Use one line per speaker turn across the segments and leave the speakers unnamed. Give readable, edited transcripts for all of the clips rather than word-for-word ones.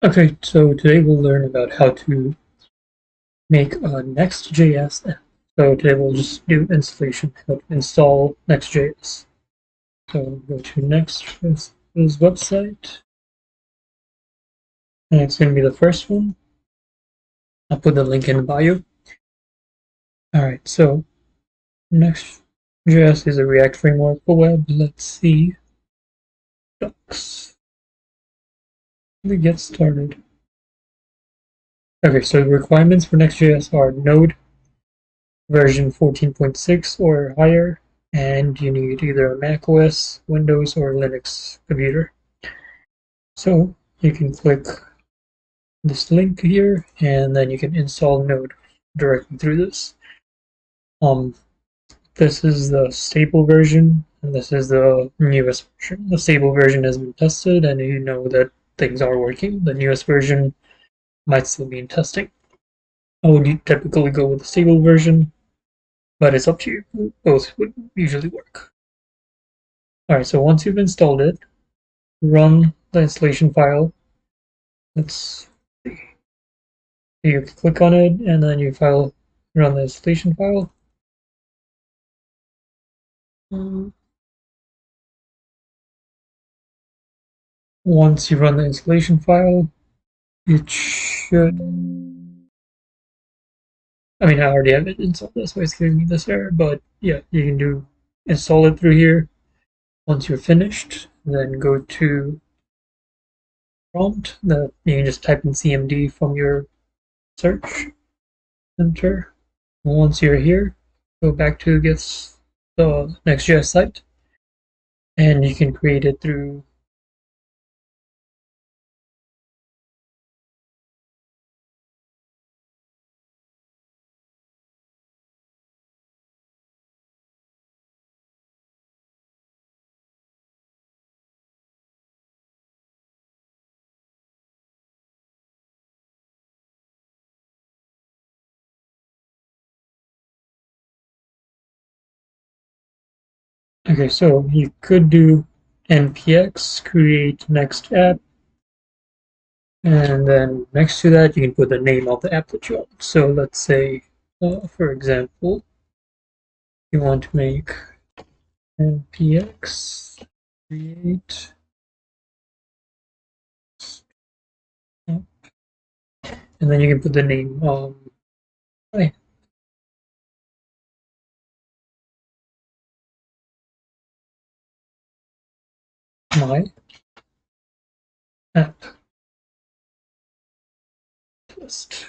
Okay, so today we'll learn about how to make a Next.js app. So today we'll just do installation, how to install Next.js. So go to Next.js's website, and it's going to be the first one. I'll put the link in the bio. Alright, so Next.js is a React framework for web. Let's see. Docs. Let me get started. Okay, so the requirements for Next.js are Node version 14.6 or higher, and you need either a macOS, Windows, or Linux computer. So you can click this link here, and then you can install Node directly through this. This is the stable version, and this is the newest version. The stable version has been tested, and you know that things are working. The newest version might still be in testing. I would typically go with the stable version, but it's up to you. Both would usually work. Alright, so once you've installed it, run the installation file. Let's see. You click on it, and then you run the installation file. Once you run the installation file, it should. I mean, I already have it installed, that's why it's giving me this error, but yeah, you can install it through here. Once you're finished, then go to prompt. You can just type in CMD from your search, enter. Once you're here, go back to the Next.js site, and you can create it through. Okay, so you could do npx create next app, and then next to that you can put the name of the app that you want. So let's say, for example, you want to make npx create app, and then you can put the name my app list.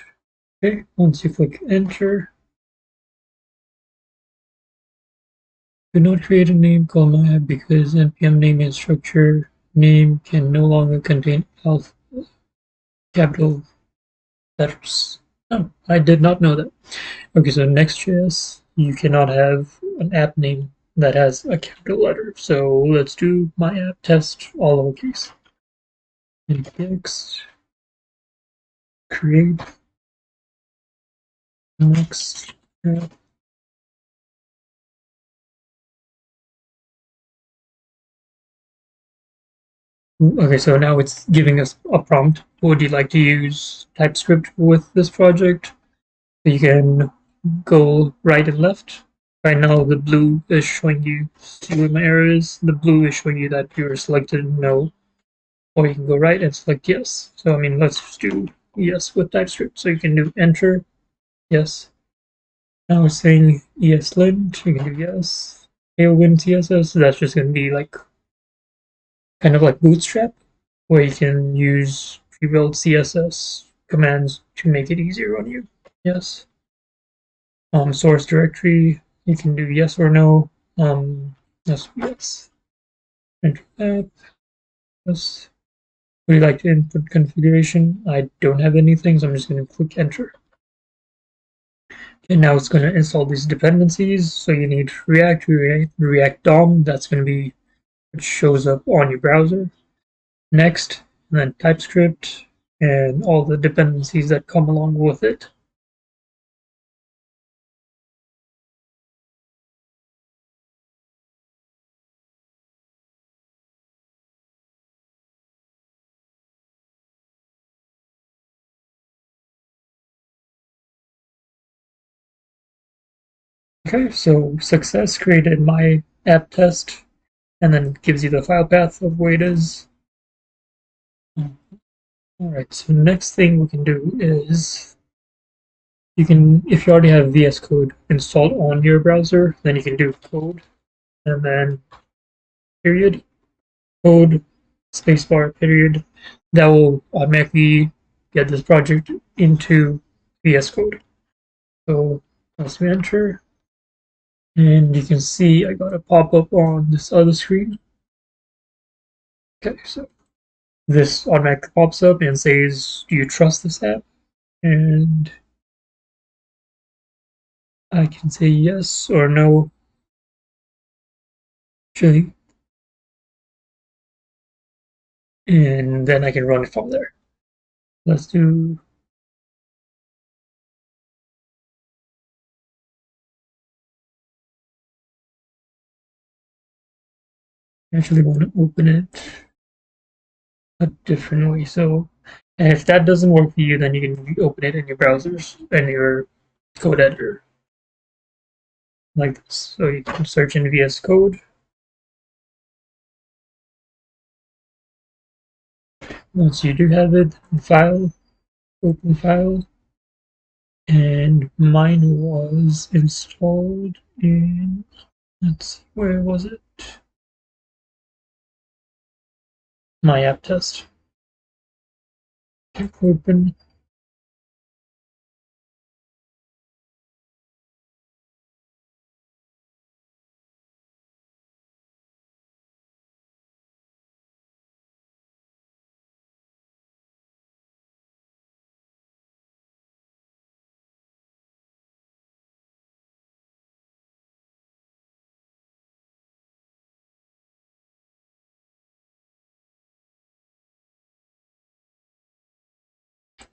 Okay, once you click enter, do not create a name called my app because npm name and structure name can no longer contain capital letters. Oh, I did not know that. Okay, so Next.js, you cannot have an app name that has a capital letter. So let's do my app test all lowercase. Npx create next app. Okay, so now it's giving us a prompt. Would you like to use TypeScript with this project? You can go right and left. Right now, the blue is showing you, see where my arrow is? The blue is showing you that you're selected no, or you can go right and select yes. So, I mean, let's just do yes with TypeScript. So you can do enter, yes. Now we're saying ESLint, you can do yes. Tailwind CSS, so that's just going to be like kind of like Bootstrap, where you can use pre-built CSS commands to make it easier on you. Yes. Source directory, you can do yes or no. Yes. Enter that. Yes. Would you like to input configuration? I don't have anything, so I'm just going to click enter. And now it's going to install these dependencies. So you need React DOM. That's going to be what shows up on your browser. Next, and then TypeScript and all the dependencies that come along with it. Okay, so success created my app test and then gives you the file path of where it is. Alright, so next thing we can do is you can, if you already have VS Code installed on your browser, then you can do code and then period, code, spacebar, period. That will automatically get this project into VS Code. So once we enter, and you can see I got a pop-up on this other screen. Okay, so this automatically pops up and says, do you trust this app? And I can say yes or no, actually, and then I can run it from there. Let's do, I actually want to open it a different way. So, and if that doesn't work for you, then you can open it in your browsers and your code editor like this. So you can search in VS Code. Once you do have it, file, open file, and mine was installed in, let's see, where was it? My app test. Click open.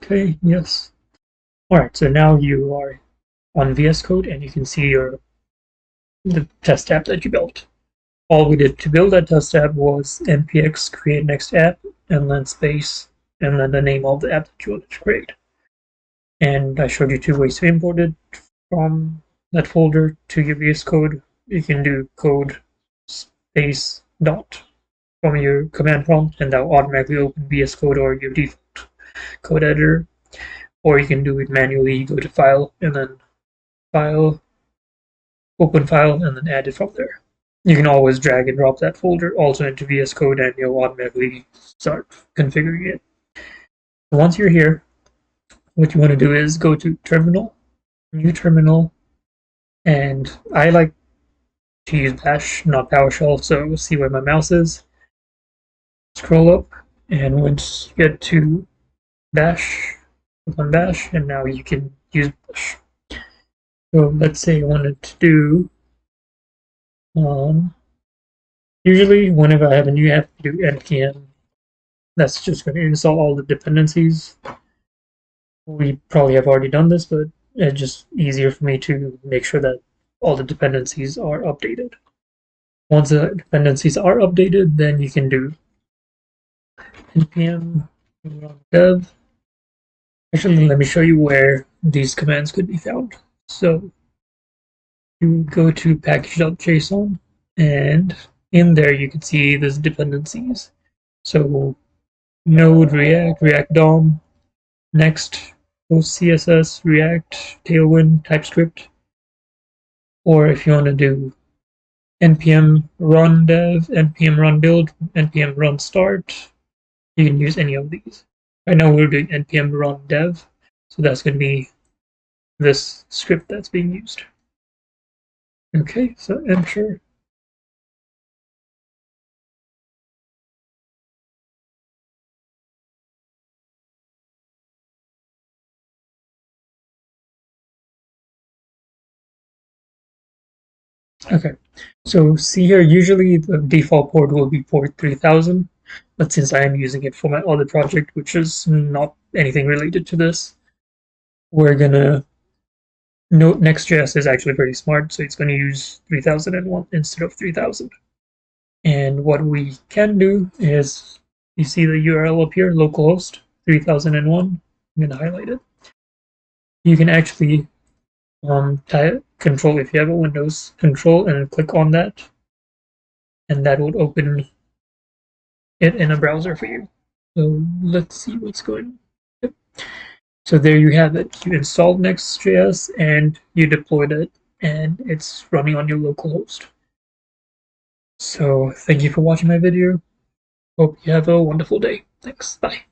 Okay, yes. Alright, so now you are on VS Code and you can see the test app that you built. All we did to build that test app was npx create next app and then space and then the name of the app that you wanted to create. And I showed you two ways to import it from that folder to your VS Code. You can do code space dot from your command prompt and that will automatically open VS Code or your default code editor. Or you can do it manually, go to file and then file, open file, and then add it from there. You can always drag and drop that folder also into VS Code and you'll automatically start configuring it. Once you're here, what you want to do is go to terminal, new terminal, and I like to use Bash, not PowerShell, so see where my mouse is. Scroll up, and once you get to Bash, click on Bash, and now you can use Bash. So let's say I wanted to do, usually whenever I have a new app, I do npm. That's just going to install all the dependencies. We probably have already done this, but it's just easier for me to make sure that all the dependencies are updated. Once the dependencies are updated, then you can do npm dev. Actually, let me show you where these commands could be found. So you go to package.json, and in there you can see these dependencies. So Node, React, React DOM, Next, Post CSS, React, Tailwind, TypeScript. Or if you want to do npm run dev, npm run build, npm run start, you can use any of these. Right now we're doing npm run dev, so that's going to be this script that's being used. Okay, so enter. Okay, so see here, usually the default port will be port 3000, but since I am using it for my other project, which is not anything related to this, we're gonna note NextJS is actually pretty smart, so it's gonna use 3001 instead of 3000. And what we can do is, you see the URL up here, localhost 3001. I'm gonna highlight it. You can actually Type control if you have a Windows, control and click on that, and that would open it in a browser for you. So let's see what's going on. Yep. So there you have it. You installed Next.js and you deployed it, and it's running on your local host. So thank you for watching my video. Hope you have a wonderful day. Thanks. Bye.